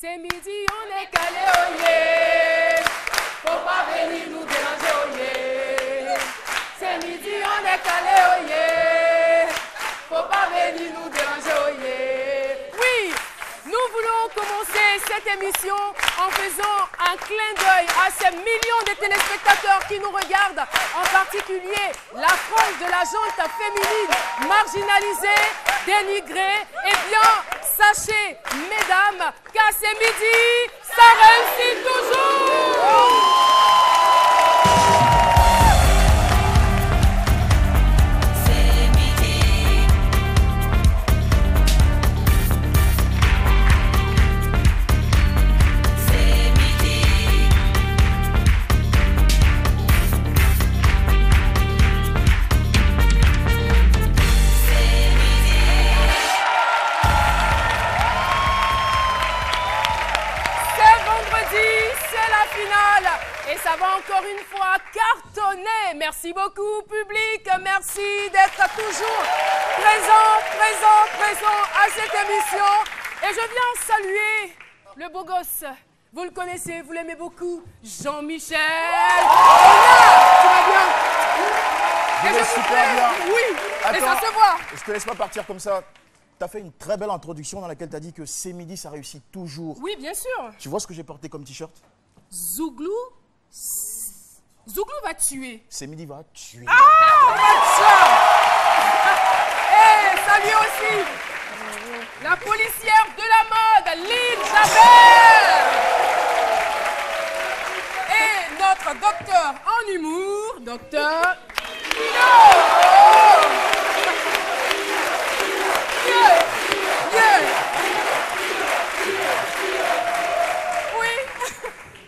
C'est midi, on est calé, oh yeah. Faut pas venir nous déranger, oh yeah. C'est midi, on est calé, oh yeah. Faut pas venir nous déranger, oh yeah. Oui, nous voulons commencer cette émission en faisant un clin d'œil à ces millions de téléspectateurs qui nous regardent, en particulier la frange de la gente féminine marginalisée, dénigrée. Eh bien, sachez, mesdames, qu'à ces midi, ça réussit toujours. Et ça va encore une fois cartonner. Merci beaucoup, public. Merci d'être toujours présent à cette émission. Et je viens saluer le beau gosse. Vous le connaissez, vous l'aimez beaucoup. Jean-Michel. Tu vas bien? Je vais super bien. Oui, attends, et ça se voit. Je te laisse pas partir comme ça. Tu as fait une très belle introduction dans laquelle tu as dit que c'est midi, ça réussit toujours. Oui, bien sûr. Tu vois ce que j'ai porté comme t-shirt? Zouglou va tuer. C'est midi va tuer. Ah, et salut aussi la policière de la mode, Lynn Javert. Et notre docteur en humour, docteur Pino.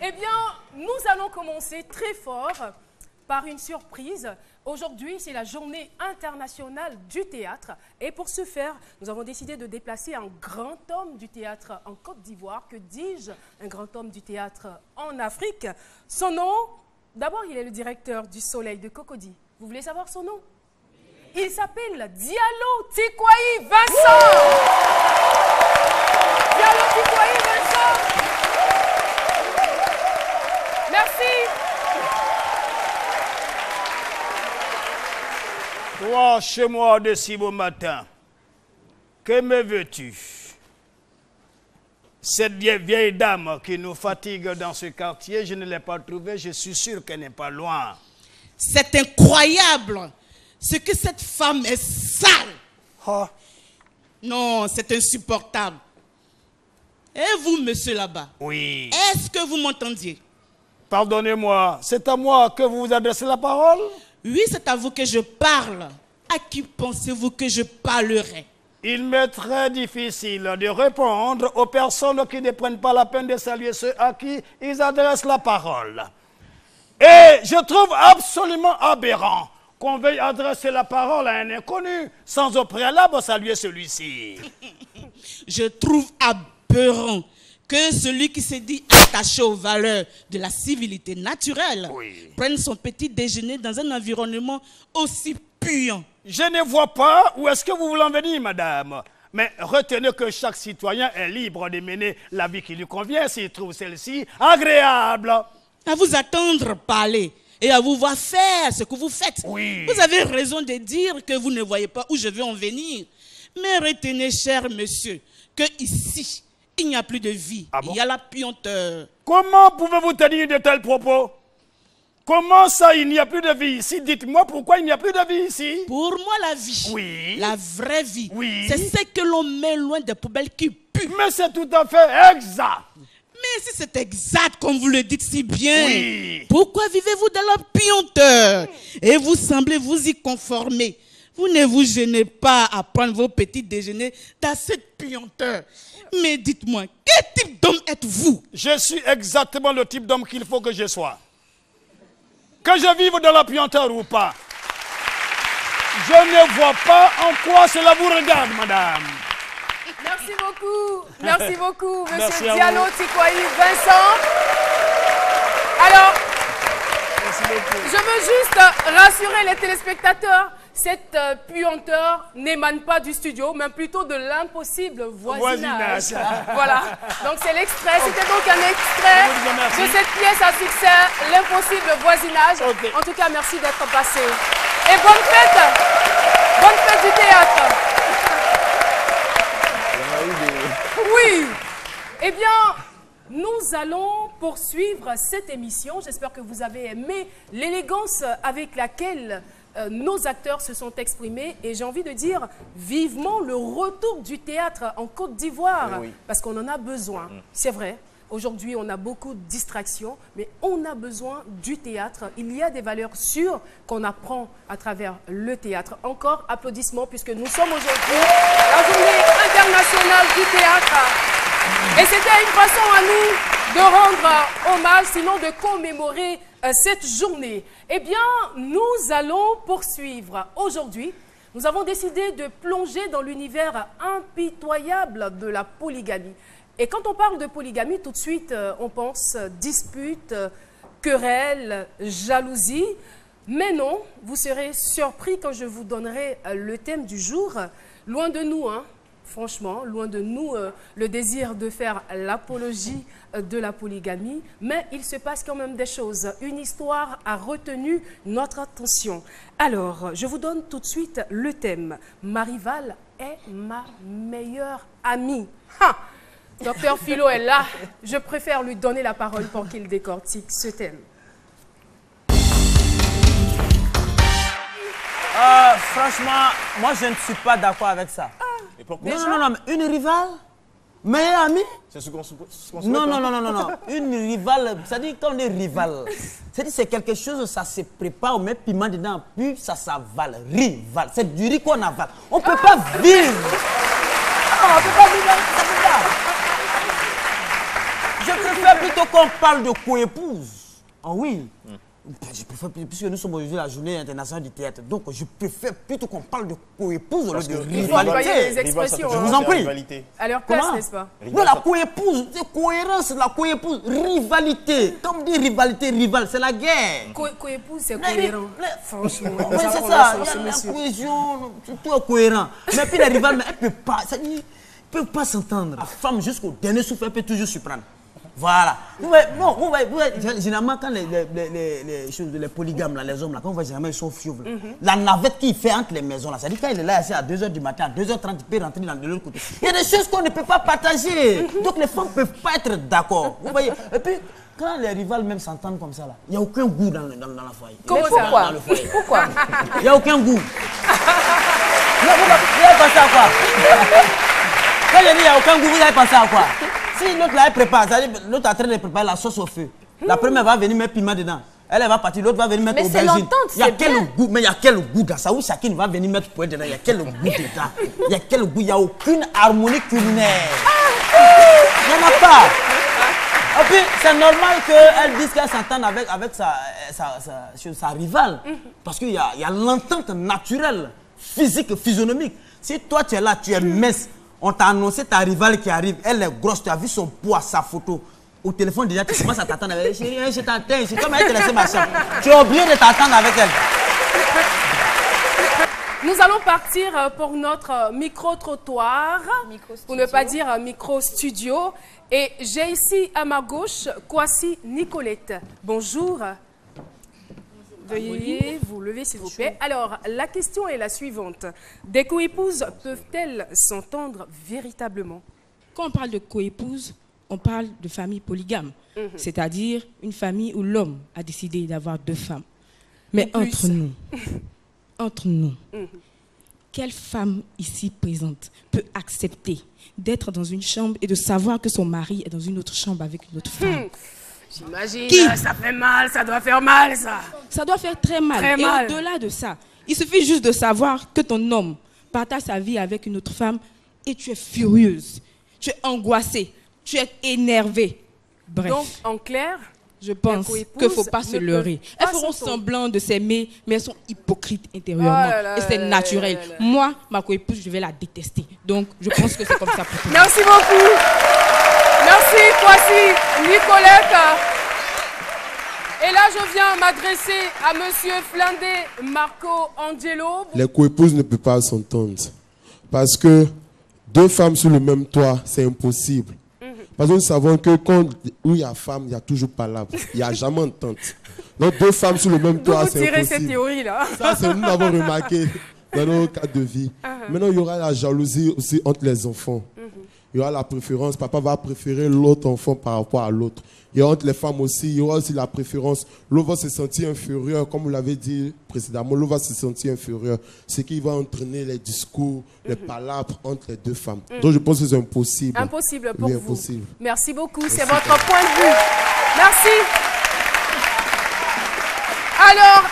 Eh bien, nous allons commencer très fort par une surprise. Aujourd'hui, c'est la journée internationale du théâtre. Et pour ce faire, nous avons décidé de déplacer un grand homme du théâtre en Côte d'Ivoire. Que dis-je? Un grand homme du théâtre en Afrique. Son nom, d'abord, il est le directeur du Soleil de Cocody. Vous voulez savoir son nom? Il s'appelle Diallo Tikwayi Vincent. Diallo Tikwayi Vincent. Merci. Toi, chez moi de si beau matin, que me veux-tu? Cette vieille dame qui nous fatigue dans ce quartier, je ne l'ai pas trouvée, je suis sûr qu'elle n'est pas loin. C'est incroyable. Ce que cette femme est sale. Oh. Non, c'est insupportable. Et vous, monsieur là-bas? Oui. Est-ce que vous m'entendiez? Pardonnez-moi, c'est à moi que vous vous adressez la parole? Oui, c'est à vous que je parle. À qui pensez-vous que je parlerai? Il m'est très difficile de répondre aux personnes qui ne prennent pas la peine de saluer ceux à qui ils adressent la parole. Et je trouve absolument aberrant qu'on veuille adresser la parole à un inconnu sans au préalable saluer celui-ci. Je trouve aberrant que celui qui se dit attaché aux valeurs de la civilité naturelle prenne son petit déjeuner dans un environnement aussi puant. Je ne vois pas où est-ce que vous voulez en venir, madame. Mais retenez que chaque citoyen est libre de mener la vie qui lui convient s'il trouve celle-ci agréable. À vous attendre parler et à vous voir faire ce que vous faites. Oui. Vous avez raison de dire que vous ne voyez pas où je veux en venir. Mais retenez, cher monsieur, que ici, il n'y a plus de vie. Ah bon? Il y a la puanteur. Comment pouvez-vous tenir de tels propos? Comment ça, il n'y a plus de vie ici? Dites-moi pourquoi il n'y a plus de vie ici? Pour moi, la vie, la vraie vie, c'est ce que l'on met loin des poubelles qui puent. Mais c'est tout à fait exact. Mais si c'est exact, comme vous le dites si bien, pourquoi vivez-vous dans la puanteur? Et vous semblez vous y conformer. Vous ne vous gênez pas à prendre vos petits déjeuners dans cette puanteur. Mais dites-moi, quel type d'homme êtes-vous? Je suis exactement le type d'homme qu'il faut que je sois. Que je vive dans la puanteur ou pas. Je ne vois pas en quoi cela vous regarde, madame. Merci beaucoup, monsieur Diallo Tikwayi Vincent. Alors, je veux juste rassurer les téléspectateurs cette puanteur n'émane pas du studio, mais plutôt de l'impossible voisinage. Voilà. Donc c'est l'extrait. C'était donc un extrait de cette pièce à succès, l'impossible voisinage. En tout cas, merci d'être passé. Et bonne fête du théâtre. Oui. Eh bien, nous allons poursuivre cette émission. J'espère que vous avez aimé l'élégance avec laquelle nos acteurs se sont exprimés. Et j'ai envie de dire vivement le retour du théâtre en Côte d'Ivoire. Oui. Parce qu'on en a besoin. C'est vrai. Aujourd'hui, on a beaucoup de distractions, mais on a besoin du théâtre. Il y a des valeurs sûres qu'on apprend à travers le théâtre. Encore applaudissements, puisque nous sommes aujourd'hui la journée internationale du théâtre. Et c'était une façon à nous de rendre hommage, sinon de commémorer cette journée. Eh bien, nous allons poursuivre. Aujourd'hui, nous avons décidé de plonger dans l'univers impitoyable de la polygamie. Et quand on parle de polygamie, tout de suite, on pense dispute, querelle, jalousie. Mais non, vous serez surpris quand je vous donnerai le thème du jour. Loin de nous, hein, franchement, loin de nous le désir de faire l'apologie de la polygamie. Mais il se passe quand même des choses. Une histoire a retenu notre attention. Alors, je vous donne tout de suite le thème. Ma rivale est ma meilleure amie. Ha! Docteur Philo est là. Je préfère lui donner la parole pour qu'il décortique ce thème. Franchement, moi je ne suis pas d'accord avec ça. Et pourquoi? Non, mais une rivale, meilleure amie? C'est ce qu'on souhaite. Non. Une rivale, c'est-à-dire quand on est rival, c'est-à-dire c'est quelque chose, ça se prépare, on met piment dedans, puis ça s'avale. Rival, c'est du riz qu'on avale. On ne peut pas vivre. Non, on ne peut pas vivre avec ça. Je préfère plutôt qu'on parle de coépouse. Ah oui. Je préfère, puisque nous sommes aujourd'hui la journée internationale du théâtre, donc je préfère plutôt qu'on parle de coépouse au lieu de rivalité. Les expressions, je vous en prie. À leur place, n'est-ce pas? Non, la coépouse, c'est cohérence, la coépouse, rivalité. Comme dit rivalité, rival, c'est la guerre. Coépouse, c'est cohérent. Franchement. Oui, c'est ça. La cohésion, tout est cohérent. Mais puis les rivales, elles ne peuvent pas s'entendre. La femme, jusqu'au dernier souffle, elle peut toujours surprendre. Voilà. Généralement, quand les polygames, là, les hommes, là, quand on voit généralement, ils sont fiouvres. La navette qu'il fait entre les maisons, là, c'est-à-dire quand il est là, à 2h du matin, à 2h30, il peut rentrer dans de l'autre côté. Il y a des choses qu'on ne peut pas partager. Donc les femmes ne peuvent pas être d'accord. Vous voyez. Et puis, quand les rivales même s'entendent comme ça, là, il n'y a aucun goût dans la foyer. Comment ça? Pourquoi? Il n'y a aucun goût. Vous avez pensé à quoi? Quand je dis il n'y a aucun goût, vous avez pensé à quoi? Si l'autre là, elle prépare, l'autre est en train de préparer la sauce au feu. La première va venir mettre piment dedans. Elle va partir, l'autre va venir mettre aubergine. Il y a quel goût? Mais il y a quel goût dans ça? Où chacune va venir mettre poêle dedans? Il y a quel goût dedans? Il y a quel goût? Il n'y a aucune harmonie culinaire. Il n'y en a pas. Et puis, c'est normal qu'elle dise qu'elle s'entende avec sa rivale. Parce qu'il y a l'entente naturelle, physique, physionomique. Si toi tu es là, tu es mince, on t'a annoncé ta rivale qui arrive, elle est grosse, tu as vu son poids, sa photo. Au téléphone déjà, tu commences à t'attendre avec elle. Chérie, je t'attends, c'est comme elle te laissait ma chambre. Tu es obligé de t'attendre avec elle. Nous allons partir pour notre micro-trottoir, pour ne pas dire micro-studio. Et j'ai ici à ma gauche Kwasi Nicolette. Bonjour. Veuillez vous lever s'il vous plaît. Alors, la question est la suivante. Des coépouses peuvent-elles s'entendre véritablement? Quand on parle de coépouse, on parle de famille polygame. C'est-à-dire une famille où l'homme a décidé d'avoir 2 femmes. Mais entre nous, quelle femme ici présente peut accepter d'être dans une chambre et de savoir que son mari est dans une autre chambre avec une autre femme? J'imagine, ça fait mal, ça doit faire mal, ça. Ça doit faire très mal. Et au-delà de ça, il suffit juste de savoir que ton homme partage sa vie avec une autre femme et tu es furieuse, tu es angoissée, tu es énervée. Bref. Donc, en clair, je pense qu'il ne faut pas se leurrer. Elles feront semblant de s'aimer, mais elles sont hypocrites intérieurement. Et c'est naturel. Moi, ma coépouse, je vais la détester. Donc, je pense que c'est comme ça pour tout. Merci beaucoup. Merci, Kwasi Nicolette. Et là, je viens m'adresser à Monsieur Flandé Marco Angelo. Les coépouses ne peuvent pas s'entendre. Parce que deux femmes sous le même toit, c'est impossible. Parce que nous savons que quand où il y a femme, il y a toujours palabre. Il n'y a jamais entente. Donc deux femmes sous le même toit, c'est impossible. Vous tirez cette théorie-là. Ça, c'est nous l'avons remarqué dans nos cas de vie. Maintenant, il y aura la jalousie aussi entre les enfants. Il y aura la préférence. Papa va préférer l'autre enfant par rapport à l'autre. Il y aura entre les femmes aussi, il y aura aussi la préférence. L'autre va se sentir inférieur, comme vous l'avez dit précédemment. L'autre va se sentir inférieur. Ce qui va entraîner les discours, les palabres entre les deux femmes. Donc je pense que c'est impossible. Impossible pour oui, vous. Impossible. Merci beaucoup, c'est votre point de vue. Merci. Alors,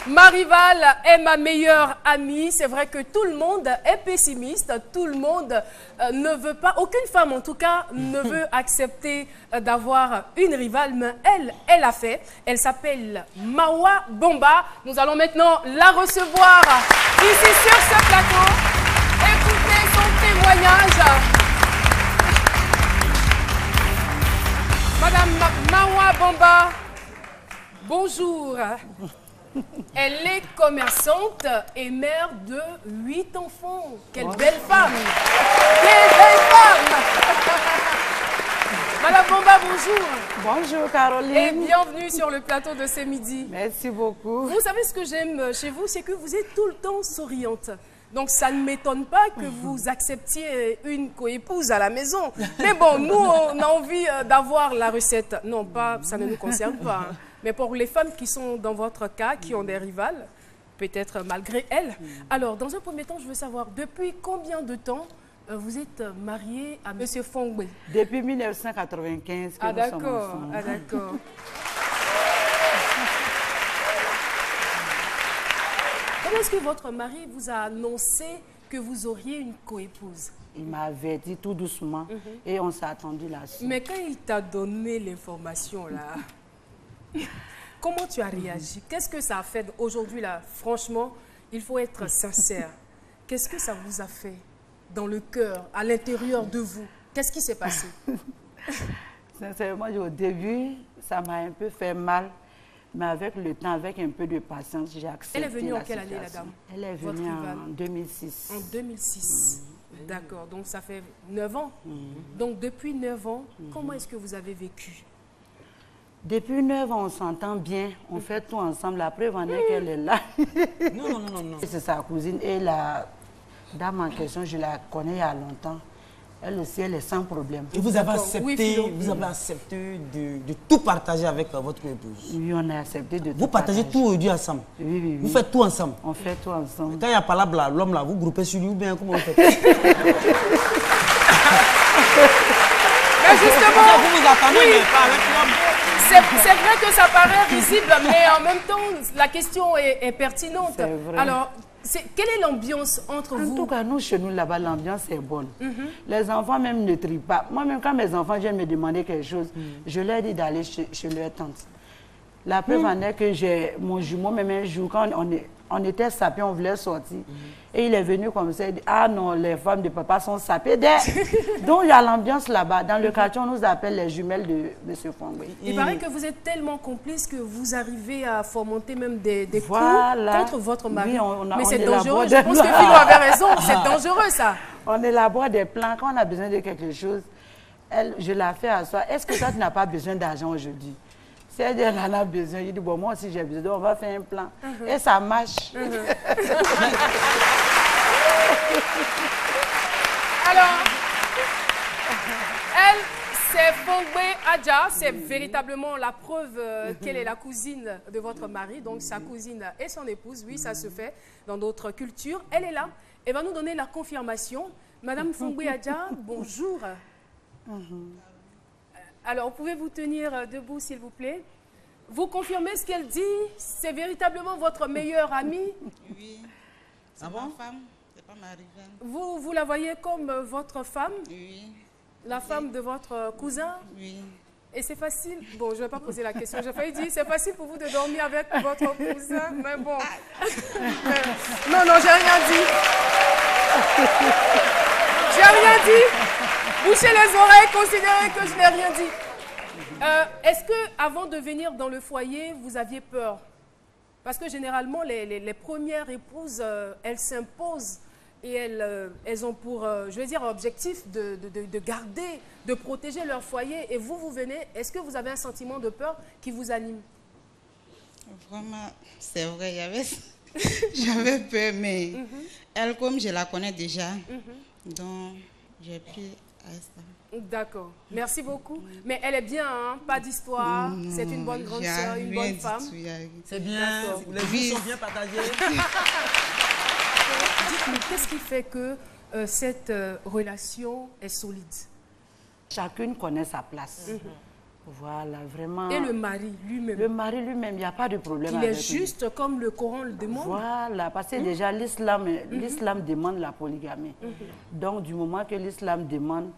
ma rivale est ma meilleure amie. C'est vrai que tout le monde est pessimiste. Tout le monde ne veut pas, aucune femme en tout cas, ne veut accepter d'avoir une rivale. Mais elle a fait. Elle s'appelle Mawa Bomba. Nous allons maintenant la recevoir ici sur ce plateau. Écoutez son témoignage. Madame Mawa Bomba, bonjour. Elle est commerçante et mère de 8 enfants. Quelle belle femme! Quelle belle femme! Madame Bomba, bonjour. Bonjour Caroline. Et bienvenue sur le plateau de ce midi. Merci beaucoup. Vous savez ce que j'aime chez vous, c'est que vous êtes tout le temps souriante. Donc ça ne m'étonne pas que vous acceptiez une coépouse à la maison. Mais bon, nous, on a envie d'avoir la recette. Non, pas, ça ne nous concerne pas. Hein. Mais pour les femmes qui sont dans votre cas, qui ont des rivales, peut-être malgré elles. Alors, dans un premier temps, je veux savoir, depuis combien de temps vous êtes mariée à M. Fongbe? Depuis 1995 que nous sommes ensemble. Ah d'accord. Comment est-ce que votre mari vous a annoncé que vous auriez une coépouse? Il m'a averti tout doucement et on s'est attendu là-dessus. Mais quand il t'a donné l'information là, comment tu as réagi? Qu'est-ce que ça a fait aujourd'hui là? Franchement, il faut être sincère. Qu'est-ce que ça vous a fait dans le cœur, à l'intérieur de vous? Qu'est-ce qui s'est passé? Sincèrement, au début, ça m'a un peu fait mal. Mais avec le temps, avec un peu de patience, j'ai accepté. Elle est venue en quelle situation. année, la dame? Elle est venue en 2006. En 2006. D'accord, donc ça fait 9 ans. Donc depuis 9 ans, comment est-ce que vous avez vécu? Depuis 9 ans, on s'entend bien, on fait tout ensemble. La preuve en est qu'elle est là. Non. C'est sa cousine et la dame en question, je la connais il y a longtemps. Elle aussi, elle est sans problème. Et vous avez accepté, de tout partager avec votre épouse? Oui, on a accepté de tout Vous partagez tout aujourd'hui ensemble? Oui. Vous faites tout ensemble? On fait tout ensemble. Quand il y a pas là, l'homme là, vous groupez sur lui ou bien comment vous faites? Mais justement, vous vous attendez, oui. mais pas avec l'homme. C'est vrai que ça paraît risible, mais en même temps, la question est pertinente. C'est vrai. Alors, quelle est l'ambiance entre vous? En tout cas, nous, chez nous, là-bas, l'ambiance est bonne. Les enfants même ne trient pas. Moi-même, quand mes enfants viennent me demander quelque chose, je leur dis d'aller chez leur tante. La preuve en est que j'ai mon jumeau, même un jour, quand on était sapés, on voulait sortir. Et il est venu comme ça, il dit, ah non, les femmes de papa sont sapées. Donc, il y a l'ambiance là-bas. Dans le quartier, on nous appelle les jumelles de M. Fongbe. Il paraît que vous êtes tellement complices que vous arrivez à fomenter même des coups contre votre mari. Oui, mais c'est dangereux. Je pense que Philo avait raison. C'est dangereux, ça. On élabore des plans. Quand on a besoin de quelque chose, je la fais à soi. Est-ce que toi, tu n'as pas besoin d'argent aujourd'hui? Si elle en a besoin, il dit, bon, moi aussi j'ai besoin, donc on va faire un plan. Et ça marche. Alors, elle, c'est Fongbe Adja, c'est véritablement la preuve qu'elle est la cousine de votre mari, donc sa cousine et son épouse, oui, ça se fait dans d'autres cultures. Elle est là, elle va nous donner la confirmation. Madame Fongbe Adja, bonjour. Alors, pouvez-vous tenir debout, s'il vous plaît? Vous confirmez ce qu'elle dit? C'est véritablement votre meilleure amie? Oui. C'est ma femme, c'est pas ma rivale. Vous la voyez comme votre femme? Oui. La femme de votre cousin? Oui. Et c'est facile? Bon, je ne vais pas poser la question. J'ai failli dire, c'est facile pour vous de dormir avec votre cousin? Mais bon. Non, j'ai rien dit. J'ai rien dit. Bouchez les oreilles, considérez que je n'ai rien dit. Est-ce que avant de venir dans le foyer, vous aviez peur? Parce que généralement, les premières épouses, elles s'imposent et elles ont pour, je vais dire, objectif de garder, de protéger leur foyer. Et vous venez, est-ce que vous avez un sentiment de peur qui vous anime? Vraiment, c'est vrai, j'avais peur, mais elle, comme je la connais déjà, donc j'ai pris à ça. D'accord, merci beaucoup. Mais elle est bien, hein? Pas d'histoire, c'est une bonne grande sœur, une bonne femme. C'est bien, les vies sont bien partagées. Dites-moi, qu'est-ce qui fait que cette relation est solide? Chacune connaît sa place. Voilà, vraiment. Et le mari lui-même? Le mari lui-même, il n'y a pas de problème Il est avec juste lui. comme le Coran le demande? Voilà, parce que déjà l'islam demande la polygamie. Donc du moment que l'islam demande...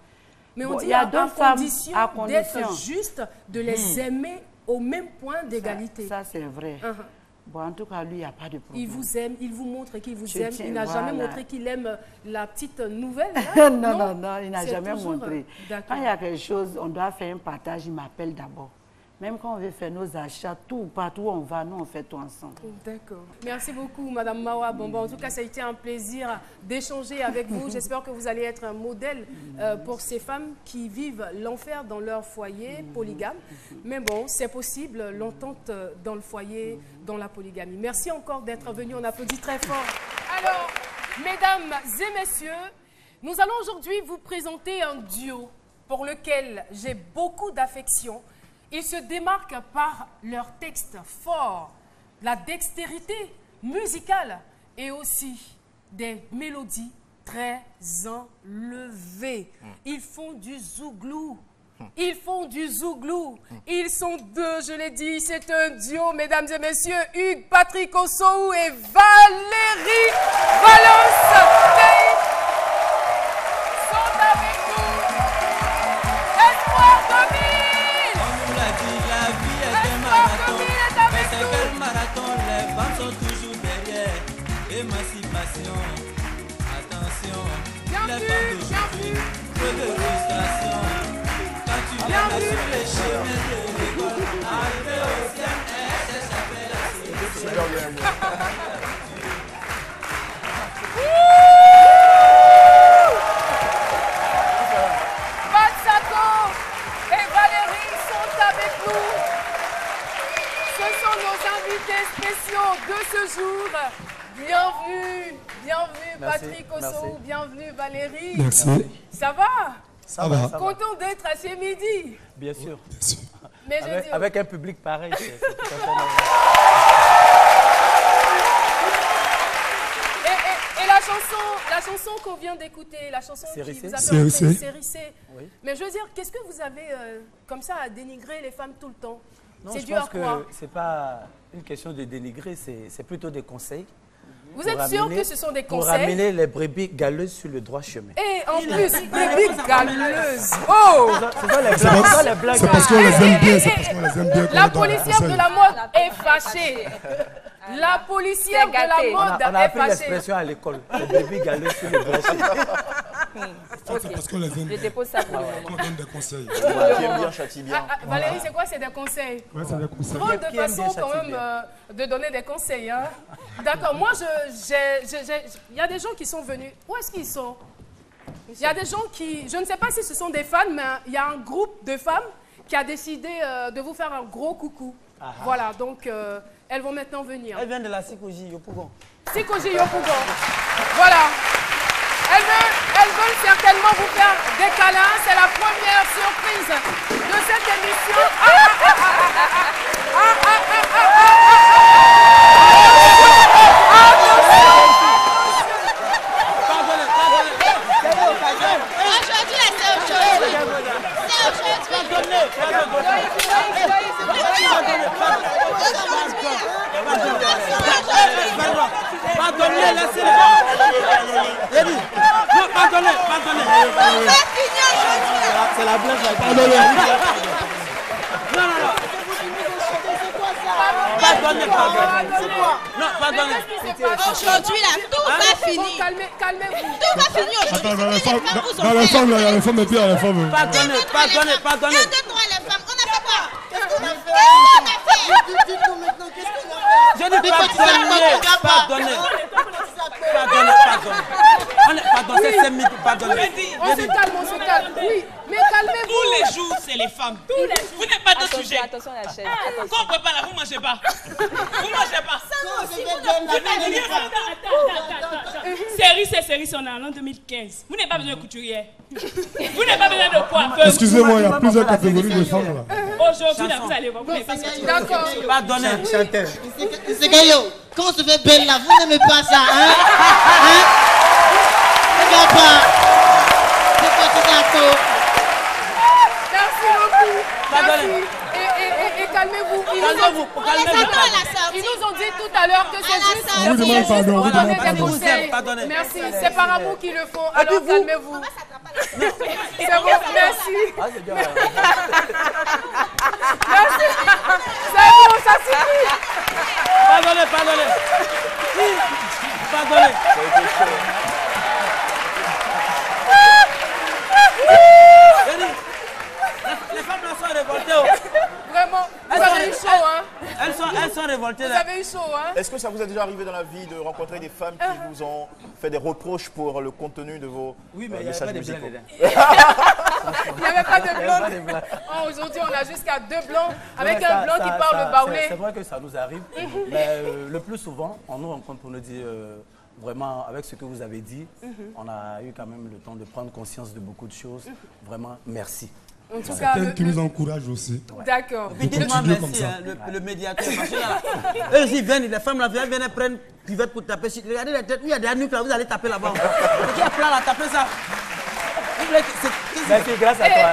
Mais on dit il y a à d'autres femmes à condition condition d'être juste, de les aimer au même point d'égalité. Ça c'est vrai. Bon, en tout cas, lui, il n'y a pas de problème. Il vous aime, il vous montre qu'il vous aime. tiens, Il n'a voilà. jamais montré qu'il aime la petite nouvelle. Là. non, il n'a C'est jamais toujours, montré. Quand il y a quelque chose, on doit faire un partage, il m'appelle d'abord. Même quand on veut faire nos achats, tout, partout où on va, nous, on fait tout ensemble. D'accord. Merci beaucoup, Madame Mawa Bomba. En tout cas, ça a été un plaisir d'échanger avec vous. J'espère que vous allez être un modèle pour ces femmes qui vivent l'enfer dans leur foyer polygame. Mais bon, c'est possible, l'entente dans le foyer, dans la polygamie. Merci encore d'être venu. On applaudit très fort. Alors, mesdames et messieurs, nous allons aujourd'hui vous présenter un duo pour lequel j'ai beaucoup d'affection. Ils se démarquent par leur texte fort, la dextérité musicale et aussi des mélodies très enlevées. Ils font du zouglou. Ils font du zouglou. Ils sont deux, je l'ai dit, c'est un duo, mesdames et messieurs, Hugues Patrick Ossoou et Valérie Valence sont avec nous. Espoir 2000. Mais c'est quel marathon, les femmes sont toujours derrière. Émancipation, attention, les femmes d'aujourd'hui, peu de frustration. Quand tu viens sur les chemins de l'école, arriver au CMS, s'échapper la Batsako et Valérie sont avec nous. Ce sont nos invités spéciaux de ce jour. Bienvenue, bienvenue Patrick Ossoou, bienvenue Valérie. Merci. Ça va? Ça va. Content d'être à chez midi. Bien sûr. Mais je dis... Avec un public pareil, c'est tout à fait normal. Et la chanson qu'on vient d'écouter, la chanson qui vous a fait Sérissé. Oui. Mais je veux dire, qu'est-ce que vous avez comme ça à dénigrer les femmes tout le temps? Non, C'est je dû à pense quoi? que c'est pas une question de dénigrer, c'est plutôt des conseils. Vous êtes sûr que ce sont des conseils? Pour ramener les brebis galeuses sur le droit chemin. Et en plus, brebis galeuses. Oh! C'est les blagues. C'est parce qu'on les aime bien, c'est parce qu'on les aime bien. La policière de la mode est fâchée. La policière de la mode On a est appris fâchée. l'expression à l'école. Les brebis galeuses sur le droit chemin. C'est parce qu'on les aime bien. Je dépose ça pour le On donne des conseils. Qui aime bien, châtie bien. Valérie, c'est quoi? C'est des conseils? Ouais, c'est des conseils. Drôle de façon quand même de donner des conseils. Hein? D'accord, moi, il y a des gens qui sont venus. Où est-ce qu'ils sont? Il y a des gens qui, je ne sais pas si ce sont des fans, mais il y a un groupe de femmes qui a décidé de vous faire un gros coucou. Voilà, donc elles vont maintenant venir. Elle vient de la Sikoji, Yopougon. Sikoji Yopougon. Voilà. Elles veulent certainement vous faire des câlins. C'est la première surprise de cette émission. Aujourd'hui, c'est aujourd'hui. Pardonnez, laissez-les. Non, pardonnez. C'est la blague, pardonnez. Non. Pardonnez. Non, pardonnez. Aujourd'hui, là, tout va finir. Calmez-vous. Tout va finir aujourd'hui. Dans les femmes, là, il y a les femmes et puis il y a les femmes. Pardonnez. 1, 2, 3, les femmes. On a Dites-nous maintenant, qu'est-ce qu'on a fait? Je dis pardonner. Pardon, c'est 5 minutes, pardonnez. On se calme. Oui, mais calmez-vous. Tous les jours, c'est les femmes. Vous n'êtes pas de sujet. Attention à la chaise. Quand on ne peut pas là, vous ne mangez pas. Vous ne mangez pas. Série, on est en l'an 2015. Vous n'avez pas besoin de couturière. Vous n'avez pas besoin de coiffeur. Excusez-moi, il y a plusieurs catégories de femmes là. Aujourd'hui, là, vous allez voir. Vous n'avez pas sorti. D'accord. Pardonnez. C'est Gayo, quand on se fait belle là, vous n'aimez pas ça, hein? Regarde pas. C'est pas tout d'accord. Merci beaucoup. Merci. Et calmez-vous. Ils nous ont dit tout à l'heure que c'est juste pour donner des conseils. Merci. C'est par amour qu'ils le font. Alors calmez-vous. C'est bon. Merci. Merci. C'est bon, ça suffit. Pardonnez. Les femmes là sont révoltées. Vraiment, vous avez eu chaud, hein? Elles sont révoltées. Vous avez eu chaud, hein? Est-ce que ça vous est déjà arrivé dans la vie de rencontrer des femmes qui vous ont fait des reproches pour le contenu de vos messages musicaux? Il n'y avait pas de blondes. Oh, aujourd'hui, on a jusqu'à 2 blancs avec un blanc qui parle baoulé. C'est vrai que ça nous arrive, mais le plus souvent, on nous rencontre pour nous dire vraiment, avec ce que vous avez dit, on a eu quand même le temps de prendre conscience de beaucoup de choses. Vraiment, merci. En tout cas, qui nous encourage aussi. D'accord. Dites-moi merci, le médiateur. Parce que là, eux aussi viennent, les femmes là viennent prendre cuvette pour taper. Regardez la tête, il y a des nuques là, vous allez taper là-bas. Qui a plat là, taper ça. Merci, grâce à toi.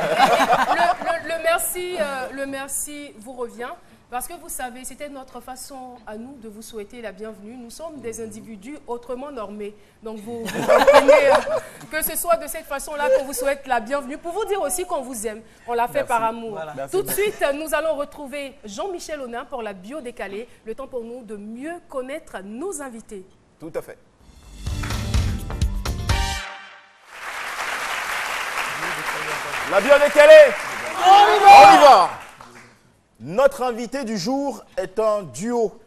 Le merci vous revient. Parce que vous savez, c'était notre façon à nous de vous souhaiter la bienvenue. Nous sommes des individus autrement normés. Donc vous comprenez que ce soit de cette façon-là qu'on vous souhaite la bienvenue. Pour vous dire aussi qu'on vous aime. On l'a fait par amour. Voilà. Tout de suite, nous allons retrouver Jean-Michel Honin pour la bio décalée. Le temps pour nous de mieux connaître nos invités. Tout à fait. La bio décalée. On y va. Notre invité du jour est un duo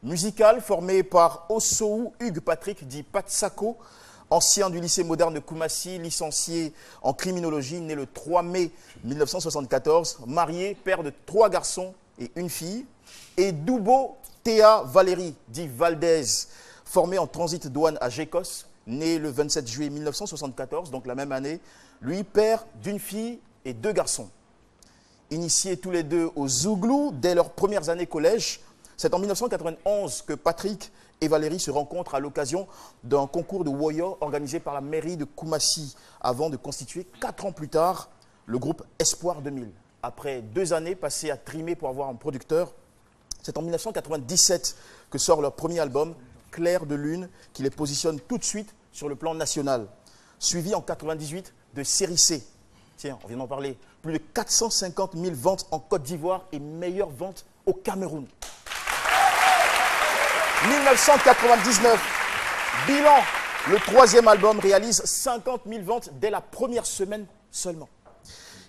musical formé par Osou Hugues Patrick, dit Patsako, ancien du lycée moderne de Koumassi, licencié en criminologie, né le 3 mai 1974, marié, père de 3 garçons et 1 fille, et Doubo Théa Valérie, dit Valdez, formé en transit douane à Gécos, né le 27 juillet 1974, donc la même année, lui, père d'1 fille et 2 garçons. Initiés tous les deux au Zouglou dès leurs premières années collège, c'est en 1991 que Patrick et Valérie se rencontrent à l'occasion d'un concours de Woyo organisé par la mairie de Koumassi, avant de constituer 4 ans plus tard le groupe Espoir 2000. Après 2 années passées à trimer pour avoir un producteur, c'est en 1997 que sort leur premier album, Clair de Lune, qui les positionne tout de suite sur le plan national. Suivi en 1998 de Série C. Tiens, on vient d'en parler. Plus de 450 000 ventes en Côte d'Ivoire et meilleures ventes au Cameroun. 1999, bilan, le 3e album réalise 50 000 ventes dès la première semaine seulement.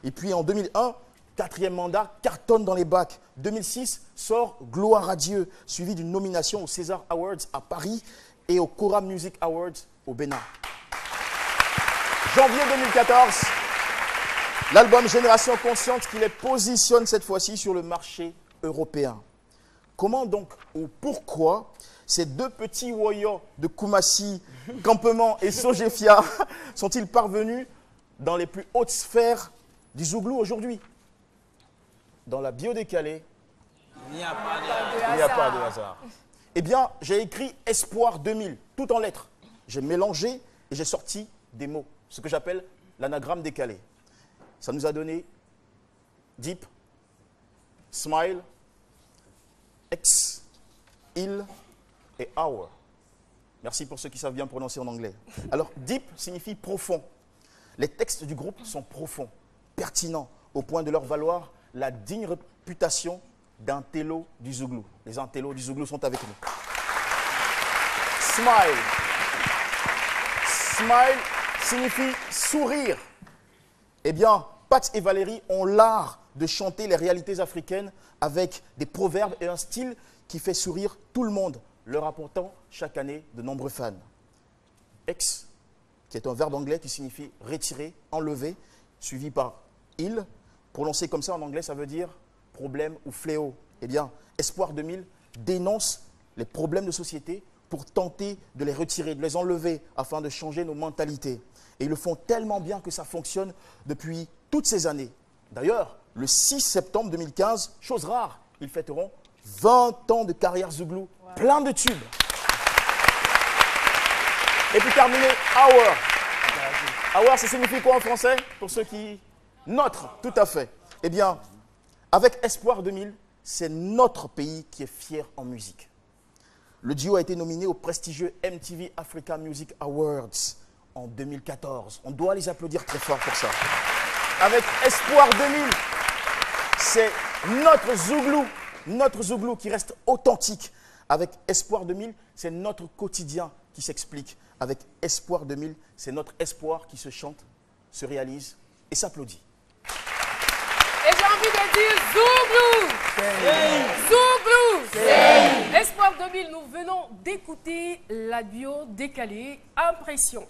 Et puis en 2001, 4e mandat, cartonne dans les bacs. 2006, sort Gloire à Dieu, suivi d'une nomination aux César Awards à Paris et au Cora Music Awards au Bénin. Janvier 2014, l'album Génération Consciente qui les positionne cette fois-ci sur le marché européen. Comment donc ou pourquoi ces 2 petits Woyo de Koumassi, Campement et Sogefia sont-ils parvenus dans les plus hautes sphères du Zouglou aujourd'hui? Dans la bio décalée, il n'y a pas de hasard. Eh bien, j'ai écrit Espoir 2000, tout en lettres. J'ai mélangé et j'ai sorti des mots, ce que j'appelle l'anagramme décalé. Ça nous a donné Deep, Smile, X, Il et Hour. Merci pour ceux qui savent bien prononcer en anglais. Alors, Deep signifie profond. Les textes du groupe sont profonds, pertinents, au point de leur valoir la digne réputation d'un télo du Zouglou. Les intellos du Zouglou sont avec nous. Smile. Smile signifie sourire. Eh bien, Pat et Valérie ont l'art de chanter les réalités africaines avec des proverbes et un style qui fait sourire tout le monde, leur apportant chaque année de nombreux fans. Ex, qui est un verbe anglais qui signifie retirer, enlever, suivi par il. Prononcé comme ça en anglais, ça veut dire problème ou fléau. Eh bien, Espoir 2000 dénonce les problèmes de société pour tenter de les retirer, de les enlever, afin de changer nos mentalités. Et ils le font tellement bien que ça fonctionne depuis toutes ces années. D'ailleurs, le 6 septembre 2015, chose rare, ils fêteront 20 ans de carrière Zouglou, plein de tubes. Et puis terminer, Our. Our, ça signifie quoi en français? Pour ceux qui... Notre, tout à fait. Eh bien, avec Espoir 2000, c'est notre pays qui est fier en musique. Le duo a été nominé au prestigieux MTV Africa Music Awards en 2014. On doit les applaudir très fort pour ça. Avec Espoir 2000, c'est notre Zouglou qui reste authentique. Avec Espoir 2000, c'est notre quotidien qui s'explique. Avec Espoir 2000, c'est notre espoir qui se chante, se réalise et s'applaudit. Et j'ai envie de dire Zouglou! Zouglou! Espoir 2000, nous venons d'écouter la bio décalée. Impression.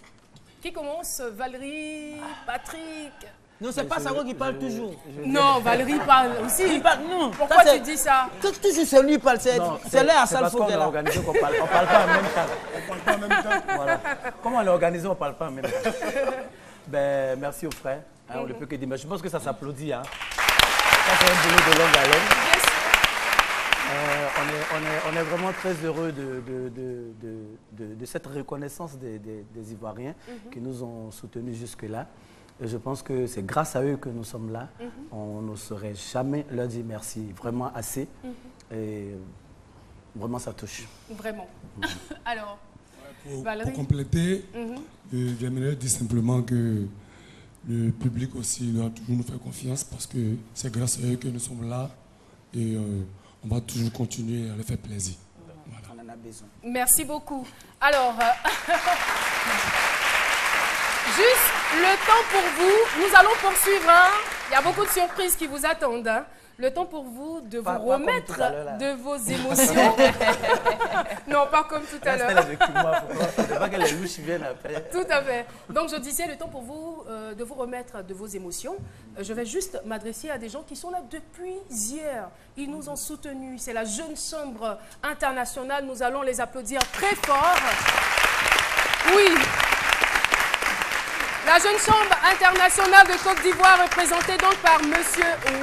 Qui commence? Valérie, Patrick? Non, c'est pas Saro qui parle toujours. Non, Valérie parle aussi. Il parle, non. Pourquoi tu dis ça? Toujours c'est lui qui parle, c'est là à Salfo. C'est parce qu'on est organisé qu'on parle pas en même temps. On parle pas en même temps. Voilà. Comment on est organisé, on parle pas en même temps. Ben, merci aux frères. Hein, on ne peut que dire. Mais je pense que ça s'applaudit. Hein. Ça, c'est un boulot de longue haleine. On est vraiment très heureux de cette reconnaissance des Ivoiriens qui nous ont soutenus jusque-là. Et je pense que c'est grâce à eux que nous sommes là. On ne saurait jamais leur dire merci, vraiment assez. Et vraiment, ça touche. Vraiment. Alors, pour compléter, j'aimerais dire simplement que le public aussi doit toujours nous faire confiance parce que c'est grâce à eux que nous sommes là et on va toujours continuer à leur faire plaisir. Voilà. On en a besoin. Merci beaucoup. Alors, juste le temps pour vous, nous allons poursuivre. Hein. Il y a beaucoup de surprises qui vous attendent. Hein. Le temps pour vous de vous remettre de vos émotions. Non, pas comme tout à l'heure. Tout à fait. Donc, je disais, le temps pour vous de vous remettre de vos émotions. Je vais juste m'adresser à des gens qui sont là depuis hier. Ils nous ont soutenus. C'est la Jeune Chambre internationale. Nous allons les applaudir très fort. Oui. La Jeune Chambre internationale de Côte d'Ivoire, représentée donc par M.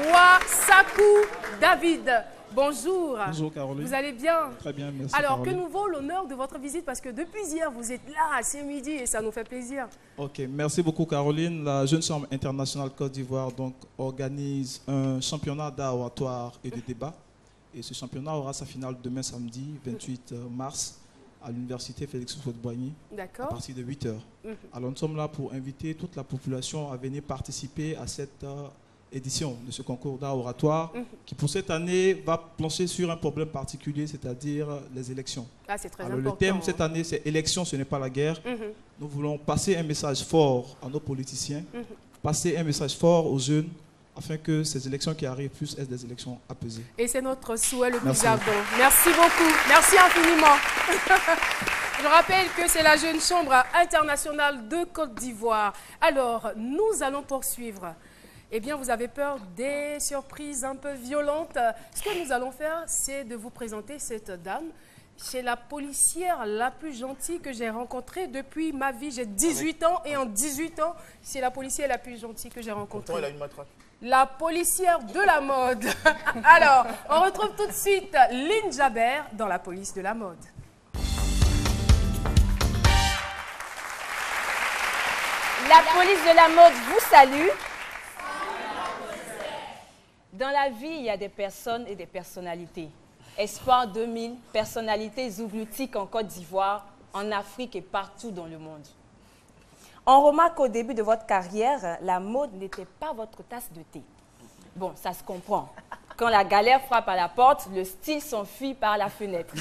Ouassakou David. Bonjour. Bonjour Caroline. Vous allez bien? Très bien, merci. Alors, Caroline. que nous vaut l'honneur de votre visite parce que depuis hier, vous êtes là, c'est midi et ça nous fait plaisir. Ok, merci beaucoup Caroline. La Jeune Chambre internationale Côte d'Ivoire donc organise un championnat d'art oratoire et de débat. Et ce championnat aura sa finale demain samedi, 28 mars. À l'université Félix Houphouët-Boigny à partir de 8 h. Alors nous sommes là pour inviter toute la population à venir participer à cette édition de ce concours d'art oratoire qui pour cette année va plancher sur un problème particulier, c'est-à-dire les élections. Ah, c'est très Alors, important. le thème cette année c'est élections, ce n'est pas la guerre. Nous voulons passer un message fort à nos politiciens, passer un message fort aux jeunes, afin que ces élections qui arrivent puissent être des élections apaisées. Et c'est notre souhait le plus ardent. Merci beaucoup. Merci infiniment. Je rappelle que c'est la Jeune Chambre internationale de Côte d'Ivoire. Alors, nous allons poursuivre. Eh bien, vous avez peur des surprises un peu violentes. Ce que nous allons faire, c'est de vous présenter cette dame. C'est la policière la plus gentille que j'ai rencontrée depuis ma vie. J'ai 18 ans et en 18 ans, c'est la policière la plus gentille que j'ai rencontrée. Pourtant, elle a une matraque. La policière de la mode. Alors, on retrouve tout de suite Lynn Jaber dans la police de la mode. La police de la mode vous salue. Dans la vie, il y a des personnes et des personnalités. Espoir 2000, personnalité zougloutique en Côte d'Ivoire, en Afrique et partout dans le monde. On remarque qu'au début de votre carrière, la mode n'était pas votre tasse de thé. Bon, ça se comprend. Quand la galère frappe à la porte, le style s'enfuit par la fenêtre.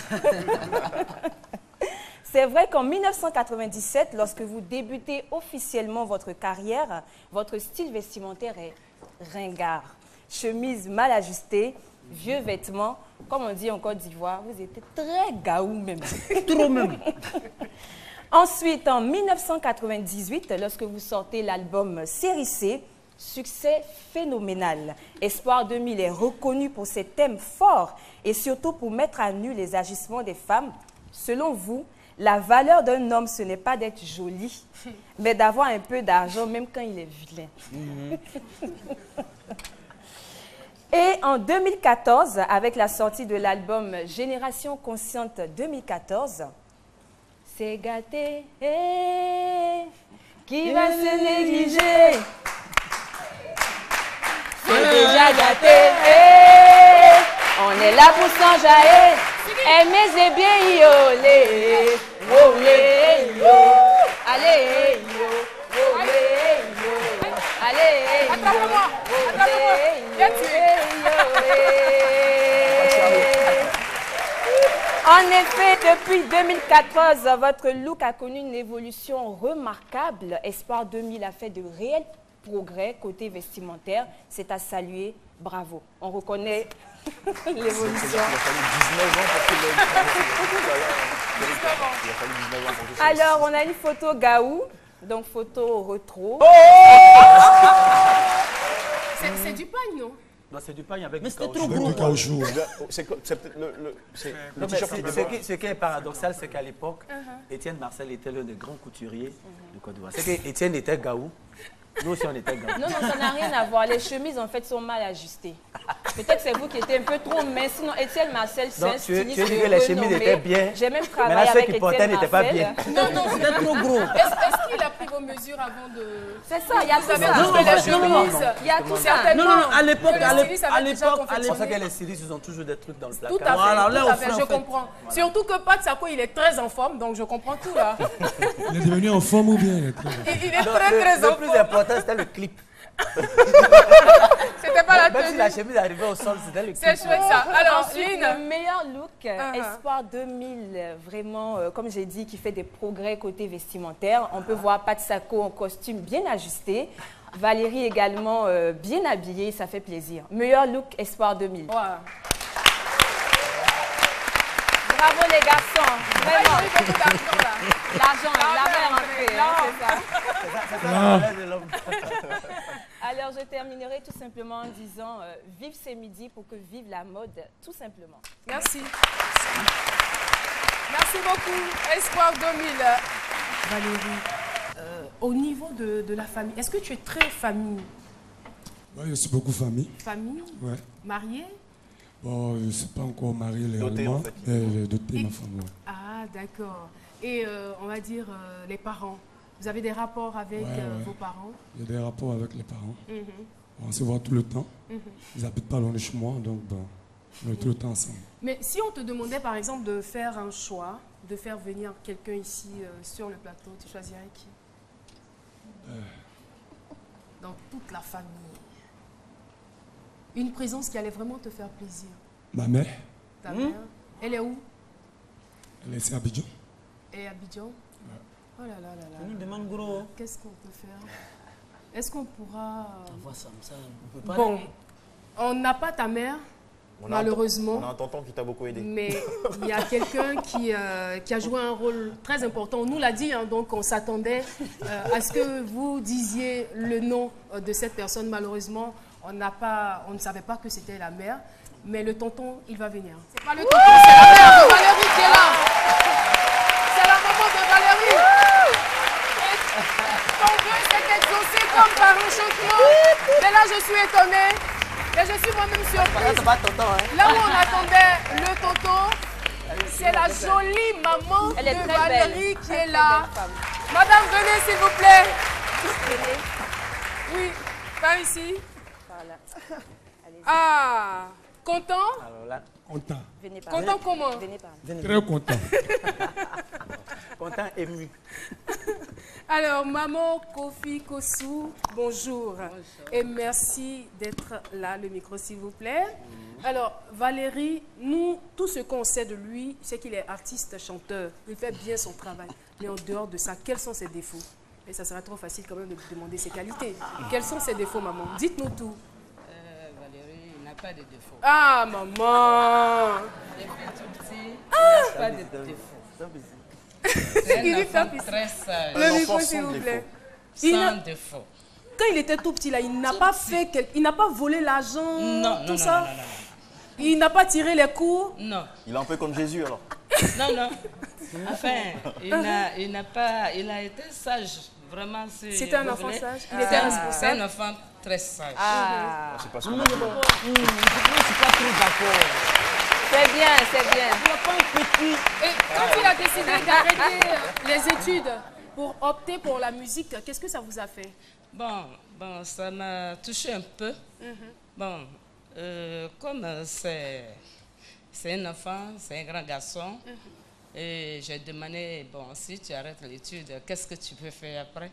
C'est vrai qu'en 1997, lorsque vous débutez officiellement votre carrière, votre style vestimentaire est ringard. Chemise mal ajustée, vieux vêtements. Comme on dit en Côte d'Ivoire, vous étiez très gaou même. Trop même. Ensuite, en 1998, lorsque vous sortez l'album Série C, succès phénoménal. Espoir 2000 est reconnu pour ses thèmes forts et surtout pour mettre à nu les agissements des femmes. Selon vous, la valeur d'un homme, ce n'est pas d'être joli, mais d'avoir un peu d'argent, même quand il est vilain. Et en 2014, avec la sortie de l'album Génération Consciente 2014, c'est gâté, qui va se négliger? C'est déjà gâté, on est là pour s'enjailler. Aimer c'est bien yolé, olé yo, allez yo, olé yo, allez yo, attrape-moi, En effet, depuis 2014, votre look a connu une évolution remarquable. Espoir 2000 a fait de réels progrès côté vestimentaire. C'est à saluer. Bravo. On reconnaît l'évolution. Il a fallu 19 ans pour que Alors, on a une photo Gaou, donc photo rétro. C'est du pagne, non? Non, c'est du pagne avec mais du c'était caoutchouc. trop gros. caoutchouc. C'est peut-être le Non, mais t-shirt qui déborde. ce qui est paradoxal, c'est qu'à l'époque, Étienne Marcel était l'un des grands couturiers de Côte d'Ivoire. C'est qu'Étienne était gaou. Nous aussi, on était gaou. Non, non, ça n'a rien à voir. Les chemises, en fait, sont mal ajustées. Peut-être c'est vous qui étiez un peu trop mince. Sinon, Étienne Marcel, c'est un styliste. Tu as dit que les chemises étaient bien. J'ai même travaillé Maintenant, ceux avec qui portaient Étienne n'étaient pas Marcel. bien. Non, non, C'était trop gros. Est-ce qu'il a pris vos mesures avant de... C'est ça, il y a tout ça. Non, Non, les non, chemises, il y a tout ça. certainement. Non, non, à l'époque, que le styliste avait déjà C'est pour ça confectionné. que les stylistes, ils ont toujours des trucs dans le placard. Tout à fait, Voilà, là, tout à on fait, fait, je en fait. comprends. Surtout que Pat Sako, il est très en forme, donc je comprends tout là. Il est devenu en forme ou bien il est très... Il est Non, très le en plus forme. important, c'était le clip. C'était pas la Même si tenue. la chemise arrivait au sol, c'était le clip. C'est chouette ça. Alors, Ensuite, Lynn, le meilleur look, Espoir 2000, vraiment, comme j'ai dit, qui fait des progrès côté vestimentaire. On peut voir Pat Sako en costume bien ajusté. Valérie également bien habillée, ça fait plaisir. Meilleur look, Espoir 2000. wow. Bravo les garçons, vraiment. Il y a eu beaucoup d'argent là. L'argent est rentré, hein, c'est ça. Alors, je terminerai tout simplement en disant vive ces midis pour que vive la mode, tout simplement. Merci. Merci beaucoup. Espoir 2000. Valérie, au niveau de la famille, est-ce que tu es très famille? Ouais, je suis beaucoup famille. Famille? Ouais. Mariée? Bon, je ne suis pas encore marié Doté, légalement. en fait. J'ai doté ma femme, ouais. Ah, d'accord. Et on va dire les parents. Vous avez des rapports avec Ouais. vos parents? J'ai des rapports avec les parents. Mhm. On se voit tout le temps. Mhm. Ils n'habitent pas loin de chez moi, donc bon, on est tout le temps ensemble. Mais si on te demandait par exemple de faire un choix, de faire venir quelqu'un ici sur le plateau, tu choisirais qui? Dans toute la famille. Une présence qui allait vraiment te faire plaisir. Ma mère, Ta mère, elle est où? elle est ici à Abidjan. Et Abidjan? Oh là là là là. Tu nous demandes gros. Qu'est-ce qu'on peut faire? Est-ce qu'on pourra... Voir ça, ça, on peut pas. Bon, on n'a pas ta mère, malheureusement. On a un tonton qui t'a beaucoup aidé. Mais il y a quelqu'un qui a joué un rôle très important. On nous l'a dit, hein, donc on s'attendait à ce que vous disiez le nom de cette personne. Malheureusement, on ne savait pas que c'était la mère. Mais le tonton, il va venir. C'est pas le tonton, c'est la mère de Valérie qui est là. C'est la maman de Valérie. Et ton vœu s'est exaucé comme par enchantement. Mais là, je suis étonnée. Et je suis moi-même surprise. Là où on attendait le tonton, c'est la jolie maman Elle est de très Valérie belle. qui est là. Madame, venez s'il vous plaît. Oui, par ici. Voilà. Allez-y. Ah, content? Alors là, Content. Venez par Content comment? Venez par Très content. content, ému. Alors, maman Kofi Kossou, bonjour. Et merci d'être là, le micro s'il vous plaît. Alors, Valérie, nous, tout ce qu'on sait de lui, c'est qu'il est artiste, chanteur. Il fait bien son travail. Mais en dehors de ça, quels sont ses défauts? Et ça serait trop facile quand même de vous demander ses qualités. Quels sont ses défauts, maman? Dites-nous tout. Valérie, il n'a pas de défauts. Ah, maman! Depuis tout petit, il n'a pas de défauts. C'est un enfant très sage. Le micro, s'il vous plaît. Sans défaut. Quand il était tout petit, là, il n'a pas fait... Il n'a pas volé l'argent, tout ça? Non. Il n'a pas tiré les coups? Non. Il est un peu comme Jésus, alors. Non. Enfin, il a été sage. Vraiment, c'était un enfant sage? Il était responsable? C'est un enfant très sage. Ah. C'est pas ce qu'on a dit. Je ne suis pas trop d'accord. C'est bien, c'est bien. Il n'a pas un petit... Et quand il a décidé d'arrêter les études pour opter pour la musique, qu'est-ce que ça vous a fait? Bon, ça m'a touché un peu. Bon, comme c'est un enfant, c'est un grand garçon, et j'ai demandé, bon, si tu arrêtes l'étude, qu'est-ce que tu peux faire après?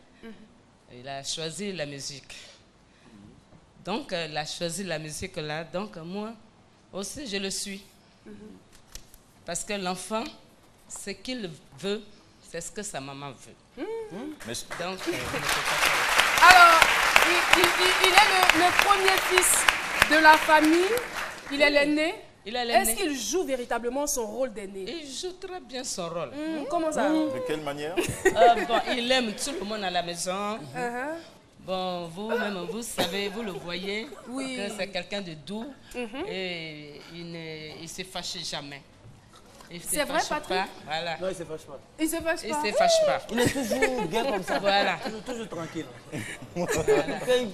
Il a choisi la musique. Donc, il a choisi la musique là, donc moi aussi je le suis. Parce que l'enfant, ce qu'il veut, c'est ce que sa maman veut. Donc, alors, il est le premier fils de la famille, il est l'aîné. Est-ce qu'il joue véritablement son rôle d'aîné? Il joue très bien son rôle. Comment ça? De quelle manière? Bon, il aime tout le monde à la maison. Bon, vous-même, vous savez, vous le voyez, que c'est quelqu'un de doux et il ne se fâche jamais. C'est vrai, Patrick? Voilà. Non, il ne se fâche pas. Il ne se fâche pas? Il ne se fâche pas. Il est toujours bien comme ça. Voilà. Toujours tranquille.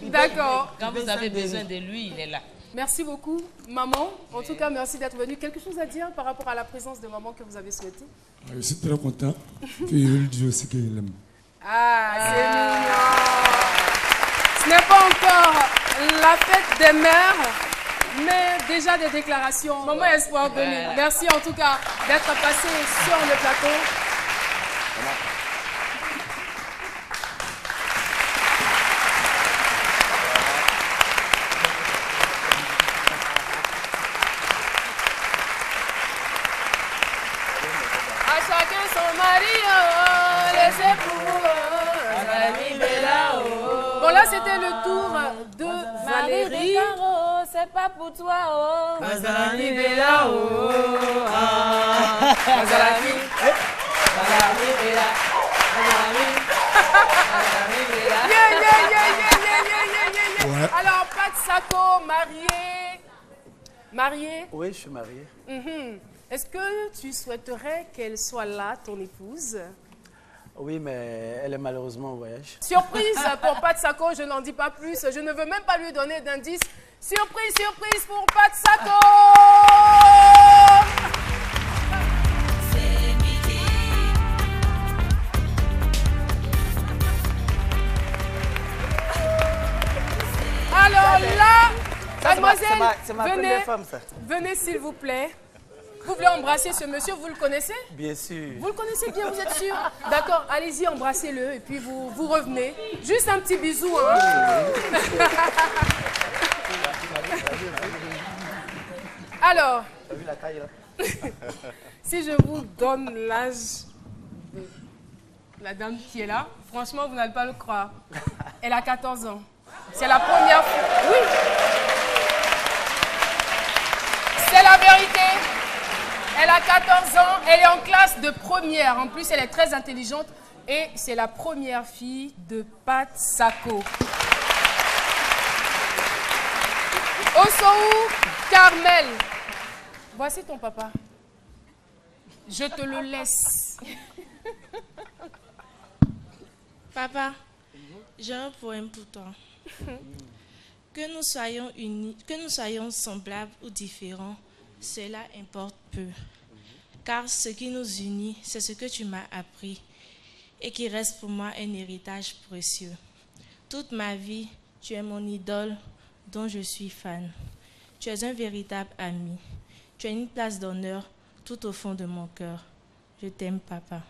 D'accord. Quand vous avez besoin de lui, il est là. Merci beaucoup, maman. En tout cas, merci d'être venue. Quelque chose à dire par rapport à la présence de maman que vous avez souhaitée? Je suis très content. Puis il lui dit aussi qu'il aime. Ah, c'est mignon. Ce n'est pas encore la fête des mères, mais déjà des déclarations. Maman Espoir de nous. Merci en tout cas d'être passé sur le plateau. À chacun son mari, laissez pour bon là c'était le tour de Valérie. C'est pas pour toi, oh. Mazalani Bella, oh. Mazalani. Mazalani Bella. Mazalani Bella. Yeah. Alors, Pat Sako, marié. Oui, je suis marié. Est-ce que tu souhaiterais qu'elle soit là, ton épouse? Oui, mais elle est malheureusement au voyage. Surprise pour Pat Sako, je n'en dis pas plus. Je ne veux même pas lui donner d'indice. Surprise, surprise pour Pat Sako! Alors là, mademoiselle, venez s'il vous plaît. Vous voulez embrasser ce monsieur, vous le connaissez? Bien sûr. Vous le connaissez bien, vous êtes sûr? D'accord, allez-y, embrassez-le et puis vous revenez. Juste un petit bisou, hein? Alors, si je vous donne l'âge de la dame qui est là, franchement, vous n'allez pas le croire. Elle a 14 ans. C'est la première fois. Oui. C'est la vérité. Elle a 14 ans, elle est en classe de première. En plus, elle est très intelligente et c'est la première fille de Pat Sako. Osoou Carmel, voici ton papa. Je te le laisse. Papa, j'ai un poème pour toi. Que nous soyons unis, que nous soyons semblables ou différents, cela importe peu. Car ce qui nous unit, c'est ce que tu m'as appris et qui reste pour moi un héritage précieux. Toute ma vie, tu es mon idole dont je suis fan. Tu es un véritable ami. Tu as une place d'honneur tout au fond de mon cœur. Je t'aime, papa.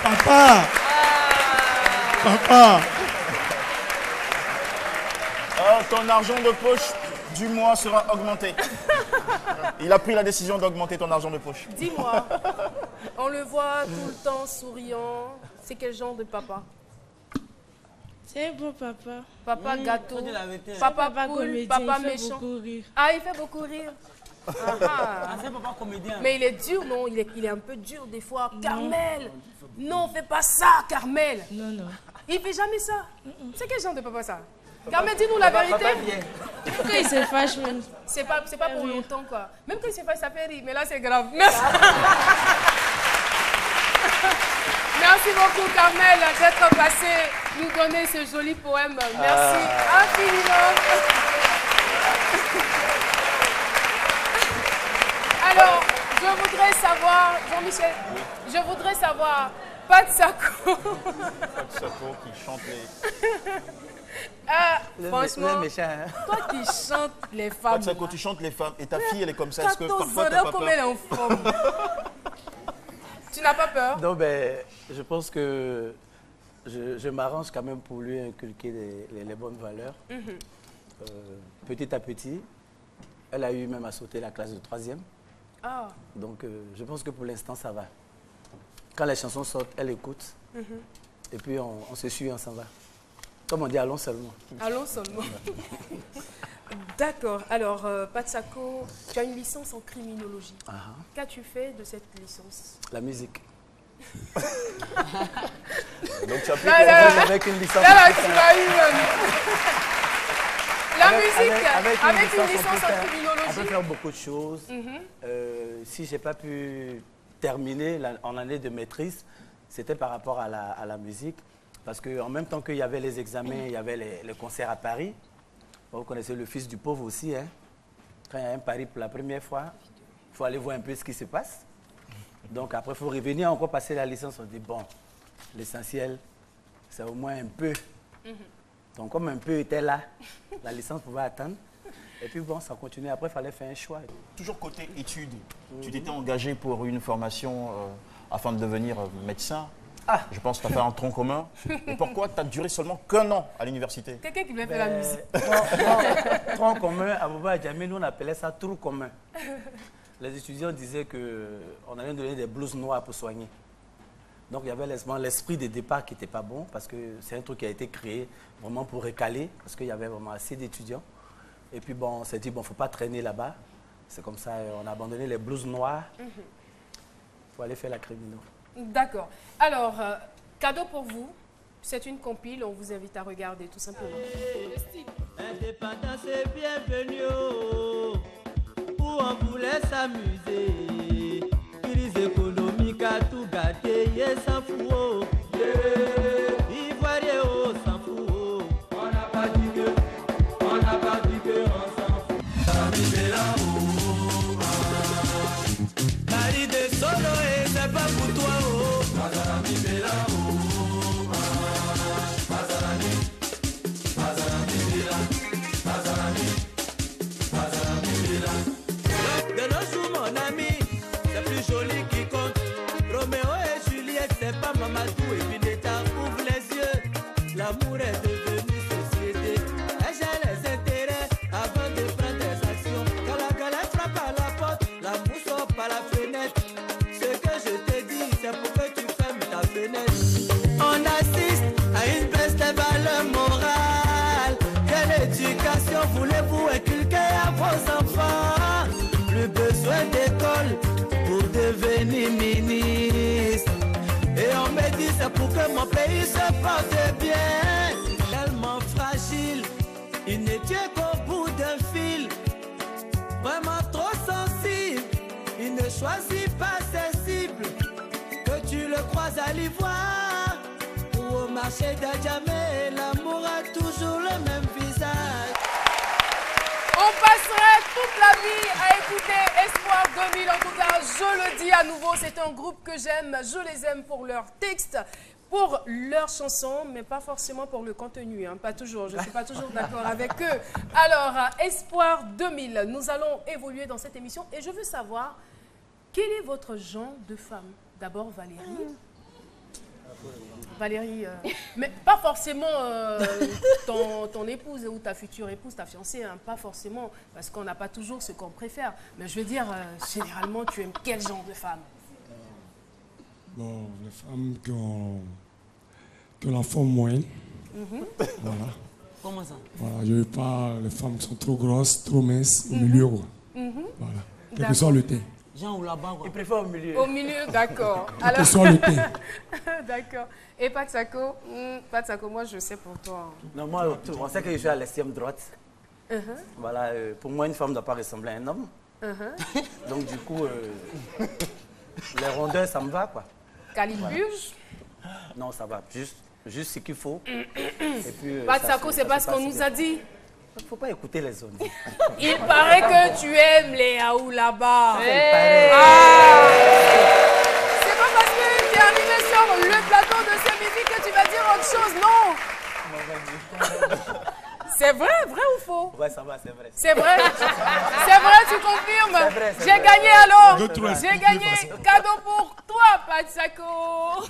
Papa! Papa! Oh, ton argent de poche, du mois sera augmenté. Il a pris la décision d'augmenter ton argent de poche. Dis-moi, on le voit tout le temps souriant. C'est quel genre de papa? C'est un bon papa. Papa gâteau, Papa papa cool, comédien, papa il fait méchant. beaucoup rire. Ah, il fait beaucoup rire. Ah, ah. C'est un papa comédien. Mais il est dur, non? Il est un peu dur des fois. Carmel! Non, fais pas ça, Carmel! Non, non. Il fait jamais ça. C'est quel genre de papa ça? Carmel, dis-nous la vérité. Quand il se fâche, même. C'est pas pour longtemps, quoi. Même quand il se fâche, ça fait rire. Mais là, c'est grave. Merci. Merci beaucoup, Carmel, d'être passé nous donner ce joli poème. Merci infiniment. Alors, je voudrais savoir, Jean-Michel, je voudrais savoir, Patsako. Patsako qui chante les... Ah, Le franchement, méchant, hein. toi qui chantes les femmes. Patsako, tu chantes les femmes et ta fille, elle est comme ça. Est-ce que 14 parfois, t'as ans, pas comme elle est peur en forme. Tu n'as pas peur? Non, ben, je pense que je m'arrange quand même pour lui inculquer les bonnes valeurs. Petit à petit, elle a eu même à sauter la classe de 3e. Ah. Donc, je pense que pour l'instant, ça va. Quand les chansons sortent, elle écoute. Et puis, on se suit, on s'en va. Comme on dit, allons seulement. Allons seulement. D'accord. Alors, Patsako, tu as une licence en criminologie. Qu'as-tu fait de cette licence? La musique. Donc, tu as pu avec une licence. Là, tu m'as eu. La musique, avec une licence en criminologie. On peut faire beaucoup de choses. Si je n'ai pas pu terminer en année de maîtrise, c'était par rapport à la musique. Parce qu'en même temps qu'il y avait les examens, il y avait les concerts à Paris. Vous connaissez le fils du pauvre aussi. Hein? Quand il y a un Paris pour la première fois, il faut aller voir un peu ce qui se passe. Donc après, il faut revenir encore passer la licence. On dit, bon, l'essentiel, c'est au moins un peu. Donc comme un peu était là, la licence pouvait attendre. Et puis bon, ça continue. Après, il fallait faire un choix. Toujours côté études, tu t'étais engagé pour une formation afin de devenir médecin. Je pense que tu as fait un tronc commun. Et pourquoi tu as duré seulement qu'un an à l'université? Quelqu'un qui vient faire la musique. Tronc commun, à Boba Adjamé, nous on appelait ça trou commun. Les étudiants disaient qu'on allait donner des blouses noires pour soigner. Donc il y avait l'esprit de départ qui n'était pas bon parce que c'est un truc qui a été créé vraiment pour recaler parce qu'il y avait vraiment assez d'étudiants. Et puis bon, on s'est dit, bon, il ne faut pas traîner là-bas. C'est comme ça, on a abandonné les blouses noires pour aller faire la criminelle. D'accord. Alors, cadeau pour vous, c'est une compile, on vous invite à regarder tout simplement. Indépendance et bienvenue où on voulait s'amuser. Crise économique à tout gâter, et s'en fout. Ivoirien, oh, s'en fout. On n'a pas dit que, on s'en fout. Marie de Solo, et c'est pas pour toi, oh. De nos jours, mon ami, c'est plus joli qui compte. Roméo et Juliette, c'est pas Mamadou et Vinetta. Ouvre les yeux, l'amour est devenu société. Et j'ai les intérêts avant de prendre des actions. Quand la galette frappe à la porte, l'amour sort par la fenêtre. Ce que je te dis, c'est pour que tu fermes ta fenêtre. On assiste à une baisse des valeurs morales. Quelle éducation voulez-vous inculquer à vos enfants? Plus besoin d'école pour devenir ministre. Et on me dit c'est pour que mon pays se porte bien. Tellement fragile, il n'est tué qu'au bout d'un fil. Vraiment trop sensible, il ne choisit pas ses cibles. Que tu le croises à l'Ivoire ou au marché d'Adjamé, l'amour a toujours le même visage. On passerait toute la vie à écouter Espoir 2000. En tout cas, je le dis à nouveau, c'est un groupe que j'aime. Je les aime pour leurs textes, pour leurs chansons, mais pas forcément pour le contenu. Hein. Pas toujours, je ne suis pas toujours d'accord avec eux. Alors, Espoir 2000, nous allons évoluer dans cette émission. Et je veux savoir, quel est votre genre de femme? D'abord, Valérie. Valérie, mais pas forcément ton épouse ou ta future épouse, ta fiancée, hein, pas forcément, parce qu'on n'a pas toujours ce qu'on préfère. Mais je veux dire, généralement, tu aimes quel genre de femme? Bon, les femmes qui ont la forme moyenne. Voilà. Comment ça? Voilà, je ne veux pas les femmes qui sont trop grosses, trop minces, au milieu. Quoi. Voilà. Quel que soit le thé. Jean ou là-bas, quoi. Il préfère au milieu. Au milieu, d'accord. Quel que soit le thé. D'accord. Et Patsako, moi je sais pour toi. Non, moi, on sait que je suis à l'extrême droite. Voilà, pour moi, une femme ne doit pas ressembler à un homme. Donc, du coup, les rondeurs, ça me va, quoi. Calibuge? Non, ça va. Juste ce qu'il faut. Patsako, c'est pas ce qu'on nous a dit. Il ne faut pas écouter les autres. Il paraît que tu aimes les Aou là-bas. Hey. C'est pas parce que tu es arrivé sur le plateau de ces musiques que tu vas dire autre chose, non. C'est vrai ou faux? Ouais, ça va, c'est vrai. C'est vrai? C'est vrai, tu confirmes? J'ai gagné alors. J'ai gagné. Cadeau pour toi, Patsako.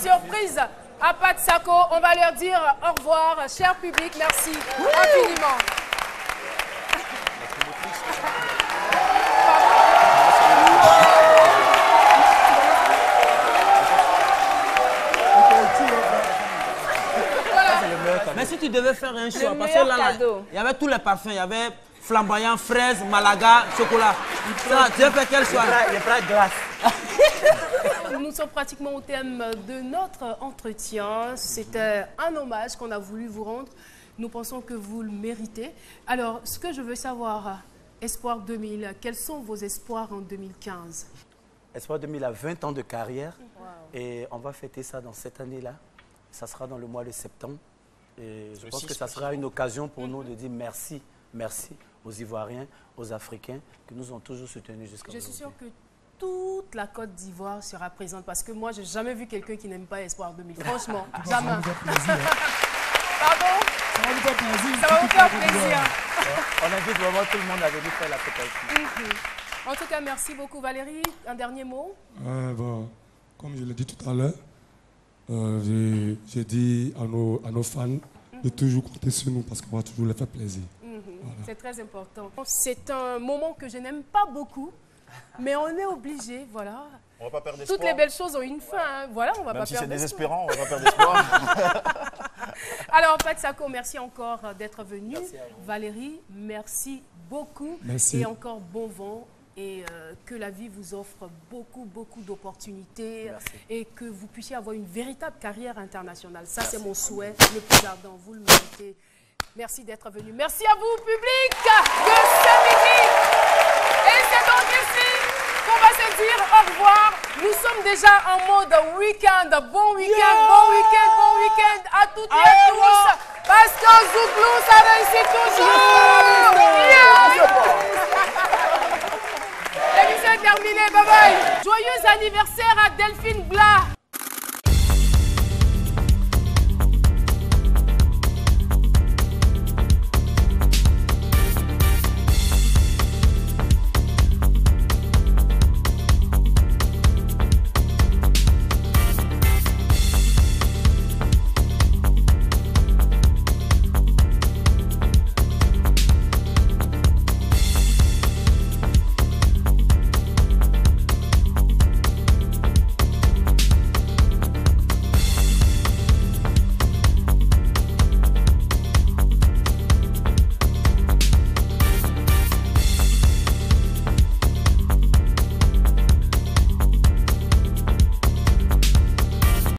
Surprise à Patsako. On va leur dire au revoir, cher public. Merci infiniment. Voilà. Mais si tu devais faire un choix, parce que là, il y avait tous les parfums, il y avait flamboyant, fraise, malaga, chocolat. Ça, tu veux faire quel choix? Il est prêt glace. Nous sommes pratiquement au thème de notre entretien. C'était un hommage qu'on a voulu vous rendre. Nous pensons que vous le méritez. Alors, ce que je veux savoir, Espoir 2000, quels sont vos espoirs en 2015? Espoir 2000 a 20 ans de carrière. Et on va fêter ça dans cette année-là. Ça sera dans le mois de septembre. Et je pense que ça sera une occasion pour nous de dire merci. Merci aux Ivoiriens, aux Africains qui nous ont toujours soutenus jusqu'à aujourd'hui. Je suis sûre que toute la Côte d'Ivoire sera présente parce que moi, je n'ai jamais vu quelqu'un qui n'aime pas Espoir 2000. Franchement, jamais. Pardon? Ça va vous faire plaisir. Ça va vous faire plaisir. On invite vraiment tout le monde à venir faire la fête ici. En tout cas, merci beaucoup Valérie. Un dernier mot? Bon, comme je l'ai dit tout à l'heure, j'ai dit à nos fans de toujours compter sur nous parce qu'on va toujours les faire plaisir. Voilà. C'est très important. C'est un moment que je n'aime pas beaucoup. Mais on est obligé, voilà. On va pas perdre espoir. Toutes les belles choses ont une fin. Hein. Voilà, on va Même pas si perdre c'est désespérant, on va pas perdre espoir. Alors, Patsako, merci encore d'être venu. Valérie, merci beaucoup. Merci. Et encore bon vent. Et que la vie vous offre beaucoup d'opportunités. Et que vous puissiez avoir une véritable carrière internationale. Ça, c'est mon souhait le plus ardent. Vous le méritez. Merci d'être venu. Merci à vous, public de ce midi. Et c'est donc ici qu'on va se dire au revoir. Nous sommes déjà en mode week-end. Bon week-end, bon week-end, bon week-end à toutes et à tous. Parce qu'en Zouglou, ça réussit toujours. L'émission est terminée. Bye bye. Joyeux anniversaire à Delphine Blas.